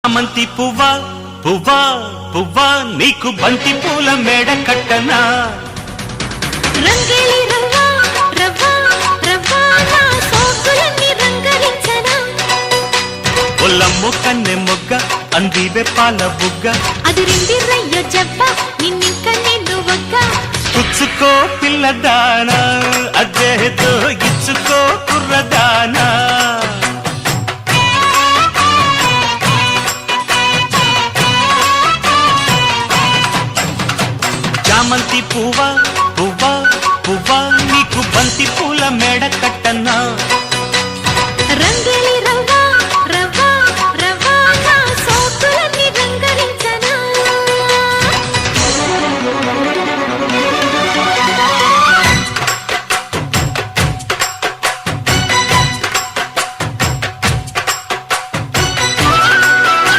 చామంతి పువ్వా పువ్వా పువ్వా నీకు బంతి పూల మేడ కట్టనా రంగేలి రవ్వా రవ్వా రవ్వా నా సోకులన్నీ రంగరించనా ఒల్లమ్ము కన్నె మొగ్గ అందివే పాల బుగ్గ అది రిందిరయ్యో జవ్వ నిన్నింక నిన్ను ఒక్క పుచ్చుకో పిల్లదానా అదేదో ఇచ్చుకో కుర్రదానా చామంతి పువ్వా పువ్వా